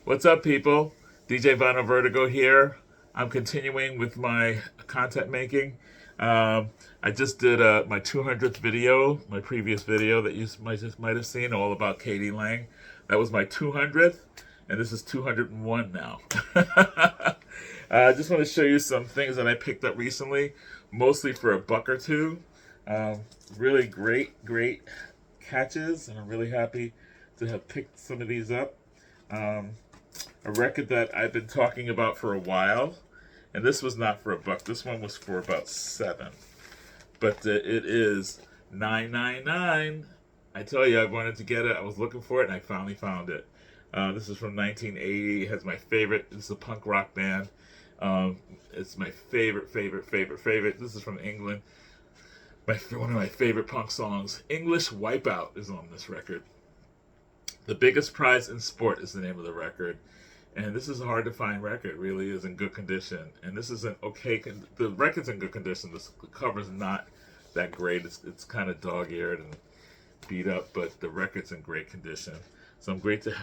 What's up, people? DJ Vinyl Vertigo here. I'm continuing with my content making. I just did my 200th video, my previous video that you might have seen, all about Katie Lang. That was my 200th, and this is 201 now. I just want to show you some things that I picked up recently, mostly for a buck or two. Really great catches, and I'm really happy to have picked some of these up. A record that I've been talking about for a while, and this was not for a buck. This one was for about $7, but it is $9.99. I tell you, I wanted to get it. I was looking for it, and I finally found it. This is from 1980. It has my favorite. It's a punk rock band. It's my favorite. This is from England. One of my favorite punk songs. English Wipeout is on this record. The Biggest Prize in Sport is the name of the record. And this is a hard to find record. It really is in good condition. And this is an okay... The record's in good condition. The cover's not that great. It's kind of dog-eared and beat up, but the record's in great condition. So I'm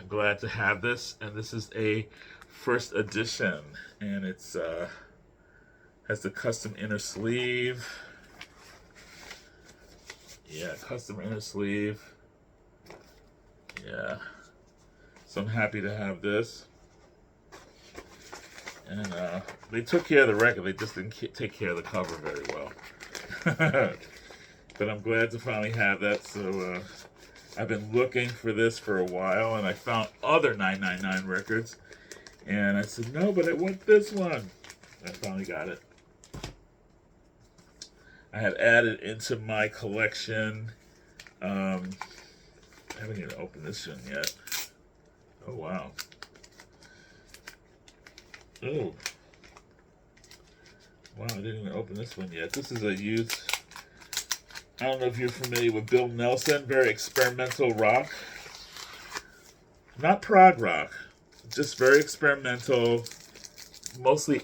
glad to have this. And this is a first edition. And it's has the custom inner sleeve. Yeah, custom inner sleeve. Yeah. So I'm happy to have this. And they took care of the record. They just didn't take care of the cover very well. But I'm glad to finally have that. So I've been looking for this for a while, and I found other 999 records. And I said, no, but I want this one. I finally got it. I had added into my collection. I haven't even opened this one yet. Oh, wow. Oh. Wow, I didn't even open this one yet. This is a used... I don't know if you're familiar with Bill Nelson. Very experimental rock. Not prog rock. Just very experimental. Mostly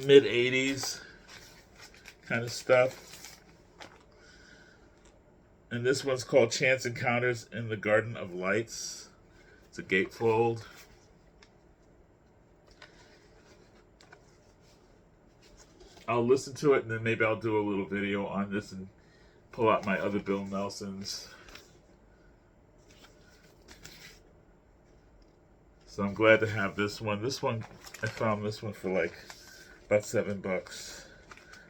mid-80s kind of stuff. And this one's called Chance Encounters in the Garden of Lights. It's a gatefold. I'll listen to it, and then maybe I'll do a little video on this and pull out my other Bill Nelsons. So I'm glad to have this one. This one, I found this one for like about $7.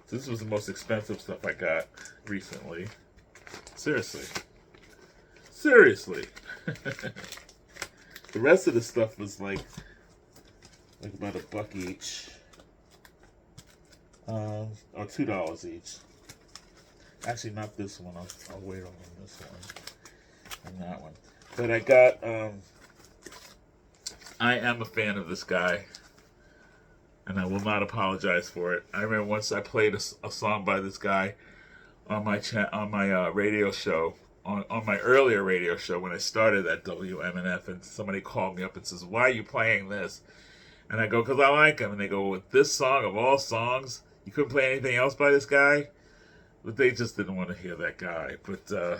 So this was the most expensive stuff I got recently. Seriously. The rest of the stuff was like about a buck each. Or $2 each. Actually, not this one. I'll wait on this one and that one. But I got. I am a fan of this guy, and I will not apologize for it. I remember once I played a song by this guy on my radio show, on my earlier radio show when I started at WMNF, and somebody called me up and says, "Why are you playing this?" And I go, "Because I like him." And they go, "With this song of all songs, you couldn't play anything else by this guy?" But they just didn't want to hear that guy. But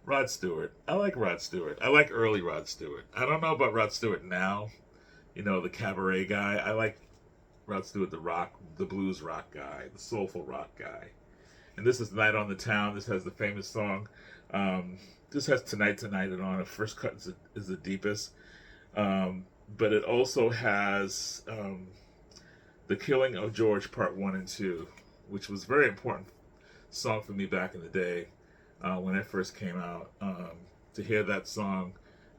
Rod Stewart. I like Rod Stewart. I like early Rod Stewart. I don't know about Rod Stewart now. You know, the cabaret guy. I like Rod Stewart, the blues rock guy, the soulful rock guy. And this is Night on the Town. This has the famous song. This has Tonight Tonight on it. First cut is the deepest. But it also has The Killing of George Part 1 and 2, which was a very important song for me back in the day when I first came out. To hear that song,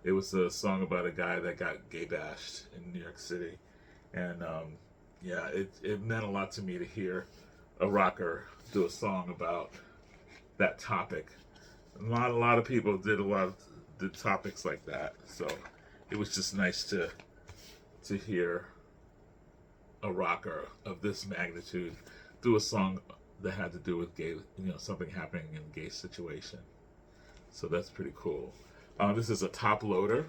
it was a song about a guy that got gay bashed in New York City. And yeah, it meant a lot to me to hear a rocker do a song about that topic. A lot of people did topics like that. So it was just nice to hear a rocker of this magnitude do a song that had to do with gay, something happening in a gay situation. So that's pretty cool. This is a top loader.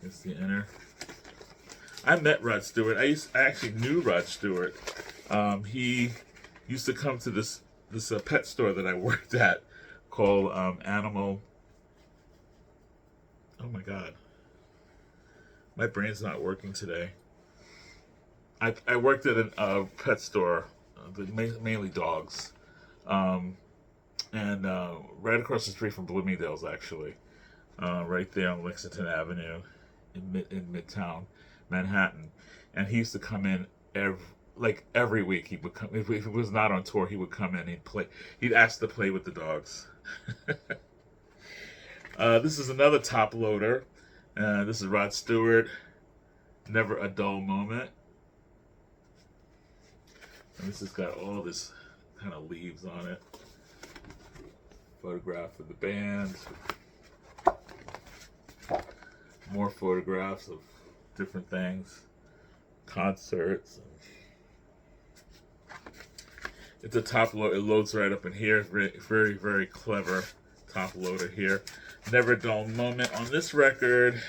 It's the inner. I met Rod Stewart. I actually knew Rod Stewart. He used to come to this pet store that I worked at called Animal. Oh my God, my brain's not working today. I worked at a pet store, mainly dogs, um, and right across the street from Bloomingdale's, actually, right there on Lexington Avenue, in Midtown Manhattan. And he used to come in every week. He would come if he was not on tour. He would come in and he'd play. He'd ask to play with the dogs. This is another top loader. This is Rod Stewart. Never a Dull Moment. And this has got all this kind of leaves on it. Photograph of the band. More photographs of different things. Concerts. It's a top load. It loads right up in here. Very, very, very clever top loader here. Never a Dull Moment. On this record,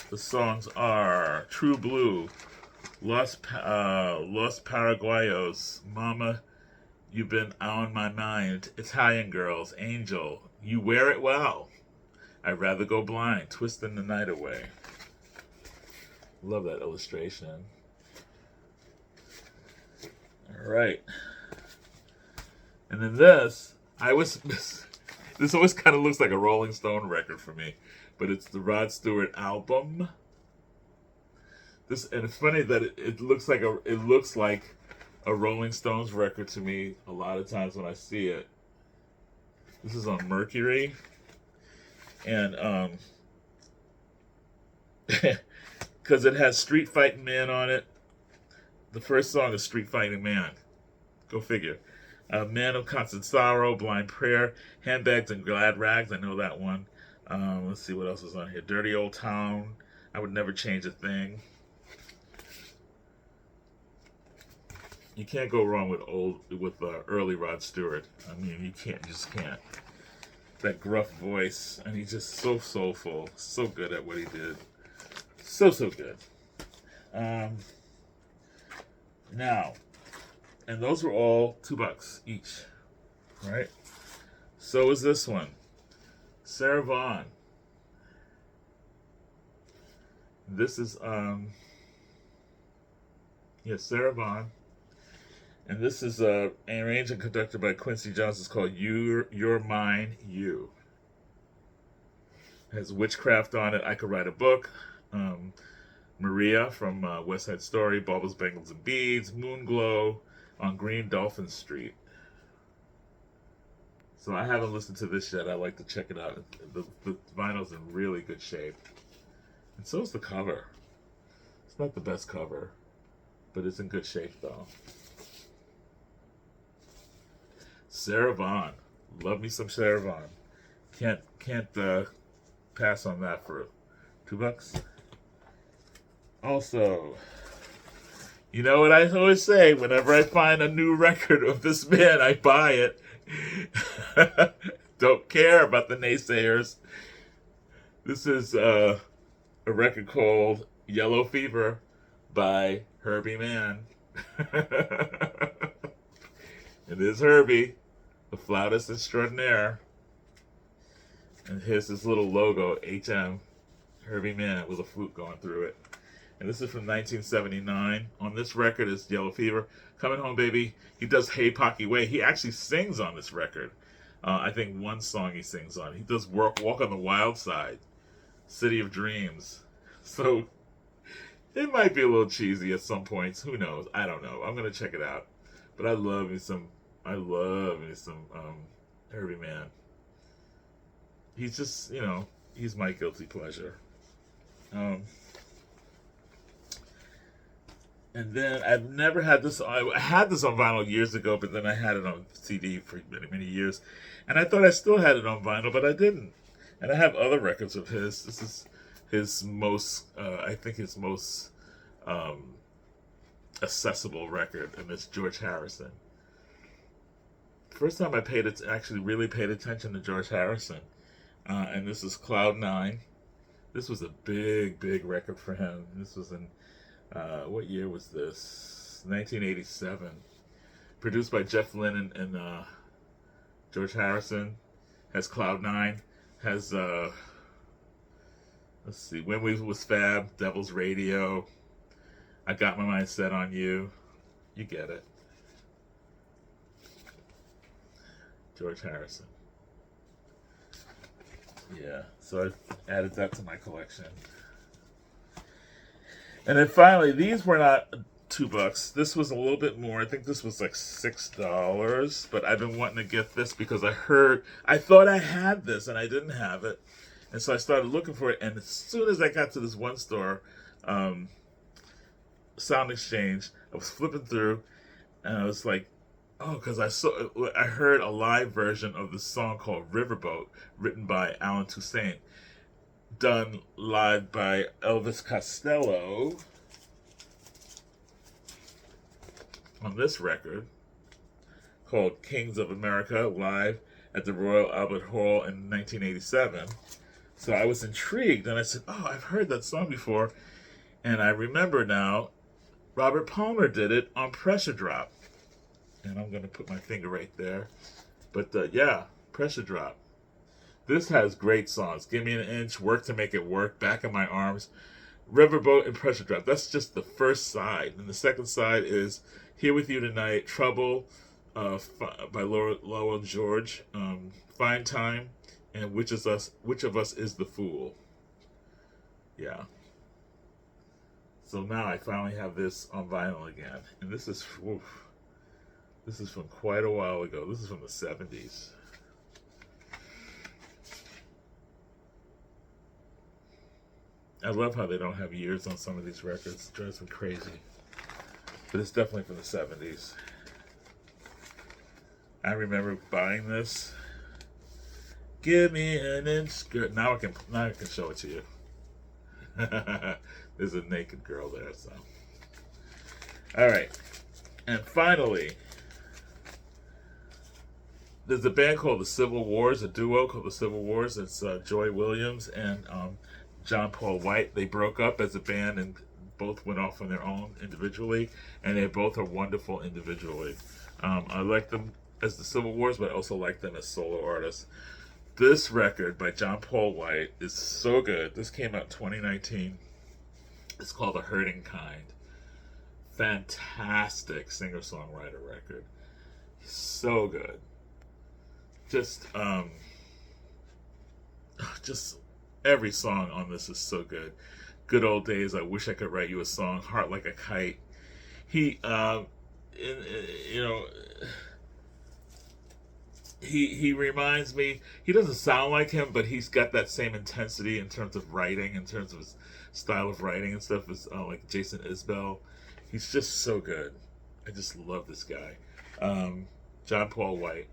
the songs are True Blue, Los Paraguayos, Mama, You've Been On My Mind, Italian Girls, Angel, You Wear It Well, I'd Rather Go Blind, Twisting the Night Away. Love that illustration. All right. And then this always kind of looks like a Rolling Stone record for me, but it's the Rod Stewart album. And it's funny that it looks like a Rolling Stones record to me a lot of times when I see it. This is on Mercury, and because it has Street Fighting Man on it. The first song is Street Fighting Man. Go figure. Man of Constant Sorrow, Blind Prayer, Handbags and Glad Rags. I know that one. Let's see what else is on here. Dirty Old Town. I Would Never Change a Thing. You can't go wrong with early Rod Stewart. I mean, you just can't. That gruff voice, and he's just so soulful, so good at what he did, so good. Now, and those were all $2 each, right? So is this one, Sarah Vaughan. This is Sarah Vaughan. And this is arranged and conducted by Quincy Jones. It's called You're Mine, You. It has Witchcraft on it, I Could Write a Book. Maria from West Side Story, Baubles, Bangles, and Beads. Moonglow on Green Dolphin Street. So I haven't listened to this yet. I like to check it out. The vinyl's in really good shape. And so is the cover. It's not the best cover, but it's in good shape though. Sarah Vaughan. Love me some Sarah Vaughan. Can't pass on that for $2. Also, you know what I always say, whenever I find a new record of this band, I buy it. Don't care about the naysayers. This is a record called Yellow Fever by Herbie Mann. It is Herbie, the flautist extraordinaire. And here's this little logo, HM, Herbie Mann, with a flute going through it. And this is from 1979. On this record is Yellow Fever. Coming Home Baby. He does Hey Pocky Way. He actually sings on this record. I think one song he sings on. He does Walk on the Wild Side. City of Dreams. So it might be a little cheesy at some points. Who knows? I don't know. I'm going to check it out. But I love me some Herbie Mann. He's just, he's my guilty pleasure. And then I've never had this. I had this on vinyl years ago, but then I had it on CD for many, many years. And I thought I still had it on vinyl, but I didn't. And I have other records of his. This is his most, I think his most accessible record, and it's George Harrison. First time I actually really paid attention to George Harrison. And this is Cloud 9. This was a big, big record for him. This was in, what year was this? 1987. Produced by Jeff Lynne and George Harrison has Cloud Nine, has let's see, When We Was Fab, Devil's Radio, I Got My Mind Set on You. You get it. George Harrison. Yeah, so I added that to my collection. And then finally, these were not $2. This was a little bit more. I think this was like $6. But I've been wanting to get this because I thought I had this and I didn't have it. And so I started looking for it. And as soon as I got to this one store, Sound Exchange, I was flipping through and I was like, oh, because I heard a live version of the song called Riverboat, written by Alan Toussaint, done live by Elvis Costello on this record called Kings of America, live at the Royal Albert Hall in 1987. So I was intrigued and I said, oh, I've heard that song before. And I remember now, Robert Palmer did it on Pressure Drop. And I'm going to put my finger right there. But yeah, Pressure Drop. This has great songs. Give Me an Inch, Work to Make It Work, Back in My Arms, Riverboat, and Pressure Drop. That's just the first side. And the second side is Here With You Tonight, Trouble by Lowell George, Fine Time, and Which of Us is the Fool. Yeah. So now I finally have this on vinyl again. And this is from quite a while ago. This is from the 70s. I love how they don't have years on some of these records. It drives me crazy. But it's definitely from the 70s. I remember buying this. Give me an inch. Now I can show it to you. There's a naked girl there, so. Alright. And finally, there's a band called the Civil Wars, a duo called the Civil Wars. It's Joy Williams and John Paul White. They broke up as a band and both went off on their own individually, and they both are wonderful individually. I like them as the Civil Wars, but I also like them as solo artists. This record by John Paul White is so good. This came out in 2019. It's called The Hurting Kind. Fantastic singer-songwriter record. So good. Just every song on this is so good. Good Old Days, I Wish I Could Write You a Song, Heart Like a Kite. He reminds me, he doesn't sound like him, but he's got that same intensity in terms of writing, in terms of his style of writing and stuff, as like Jason Isbell. He's just so good. I just love this guy. John Paul White.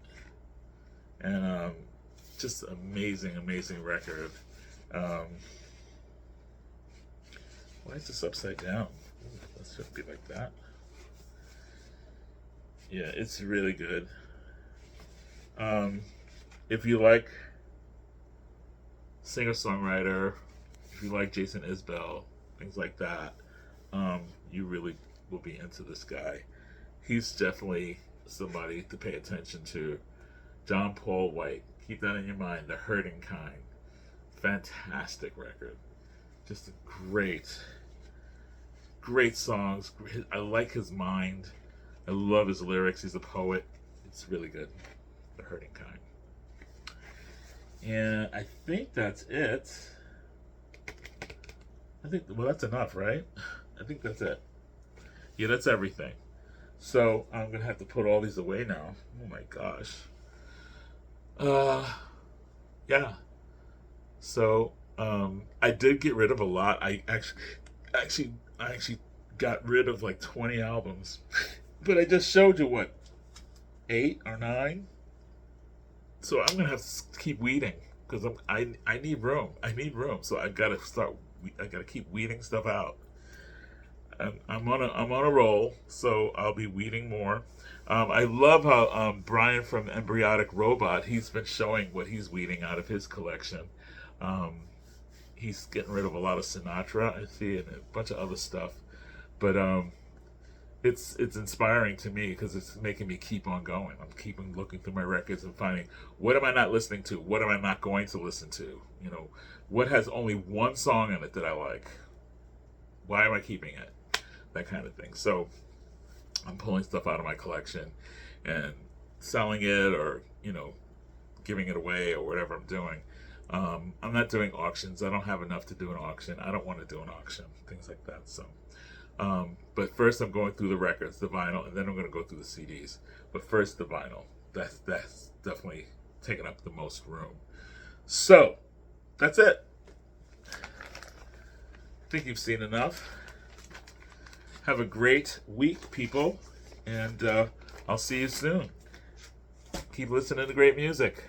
And just amazing record. Why is this upside down? That shouldn't be like that. Yeah, it's really good. If you like singer-songwriter, if you like Jason Isbell, things like that, you really will be into this guy. He's definitely somebody to pay attention to. John Paul White. Keep that in your mind. The Hurting Kind. Fantastic record. Just great songs. I like his mind. I love his lyrics. He's a poet. It's really good. The Hurting Kind. And I think that's it. That's enough, right? I think that's it. Yeah, that's everything. So I'm going to have to put all these away now. Oh my gosh. Yeah. So, I did get rid of a lot. I actually got rid of like 20 albums. But I just showed you, what, 8 or 9? So I'm going to have to keep weeding. Because I need room. So I got to keep weeding stuff out. I'm on a roll, so I'll be weeding more. I love how Brian from Embryonic Robot, he's been showing what he's weeding out of his collection. He's getting rid of a lot of Sinatra, I see, and a bunch of other stuff. But it's inspiring to me because it's making me keep on going. I'm keeping looking through my records and finding, what am I not listening to? What am I not going to listen to? You know, what has only one song in it that I like? Why am I keeping it? That kind of thing. So I'm pulling stuff out of my collection and selling it, or, you know, giving it away, or whatever I'm doing. I'm not doing auctions. I don't have enough to do an auction. I don't want to do an auction, things like that. So, but first I'm going through the records, the vinyl, and then I'm going to go through the CDs. But first the vinyl. That's definitely taking up the most room. So that's it. I think you've seen enough. Have a great week, people, and I'll see you soon. Keep listening to great music.